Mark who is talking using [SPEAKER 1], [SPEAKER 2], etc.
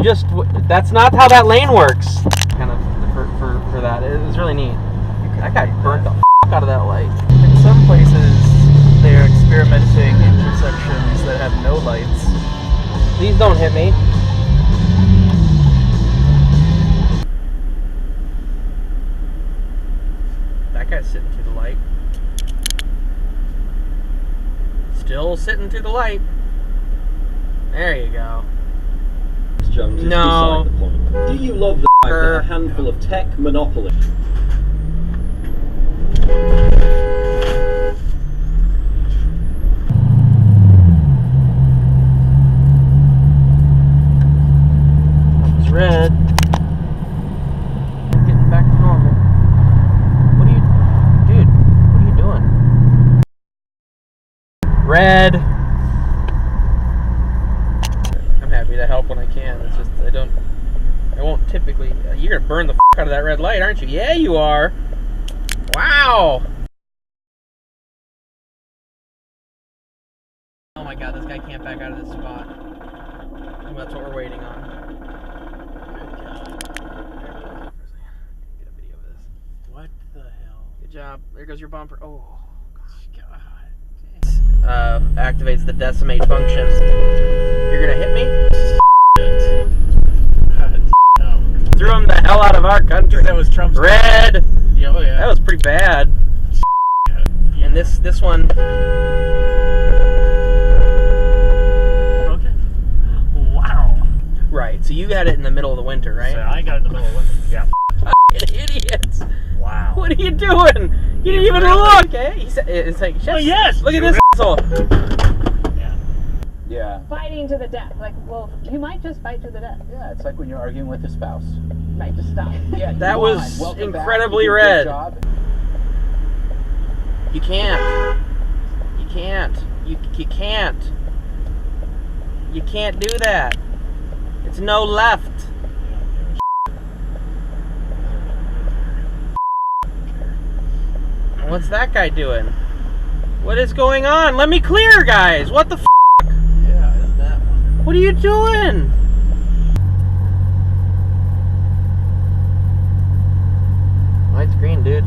[SPEAKER 1] You just, that's not how that lane works. Kind of for that. It's really neat. That guy burnt the out of that light.
[SPEAKER 2] In some places, they're experimenting intersections that have no lights.
[SPEAKER 1] Please don't hit me. That guy's sitting through the light. Still sitting through the light. There you go.
[SPEAKER 3] Jones is
[SPEAKER 1] no.
[SPEAKER 3] beside the point. Do you love the fact that a handful of tech monopolists?
[SPEAKER 1] That was red. Getting back to normal. What are you, dude? What are you doing? Red. I'm happy to help when I can. It's just I won't typically. You're gonna burn the out of that red light, aren't you? Yeah, you are. Wow. Oh my God, this guy can't back out of this spot. Well, that's what we're waiting on. Good God. Get a video of this.
[SPEAKER 2] What the hell?
[SPEAKER 1] Good job. There goes your bumper. Oh, God. Activates the decimate function. You're gonna hit me?
[SPEAKER 2] No.
[SPEAKER 1] Threw him the hell out of our country.
[SPEAKER 2] That was Trump's
[SPEAKER 1] red.
[SPEAKER 2] Yeah, oh yeah.
[SPEAKER 1] That was pretty bad. And this one.
[SPEAKER 2] Okay. Wow.
[SPEAKER 1] Right. So you had it in the middle of the winter, right?
[SPEAKER 2] So I got it in the middle of winter. Yeah.
[SPEAKER 1] Fucking idiots.
[SPEAKER 2] Wow.
[SPEAKER 1] What are you doing? You didn't even look. Okay. He said, it's like,
[SPEAKER 2] Oh yes.
[SPEAKER 1] Look at this asshole.
[SPEAKER 2] Yeah.
[SPEAKER 4] Yeah.
[SPEAKER 5] Fighting to the death. Like, well, you might just fight to the death.
[SPEAKER 4] Yeah, it's like when you're arguing with a spouse.
[SPEAKER 5] Right, just stop.
[SPEAKER 4] Yeah,
[SPEAKER 1] That was
[SPEAKER 4] welcome
[SPEAKER 1] incredibly
[SPEAKER 4] back.
[SPEAKER 1] red.
[SPEAKER 4] Good job.
[SPEAKER 1] You can't. You can't. You can't. You can't do that. It's no left. What's that guy doing? What is going on? Let me clear, guys. What the f***?
[SPEAKER 2] Yeah, it's that one.
[SPEAKER 1] What are you doing? Light's green, dude.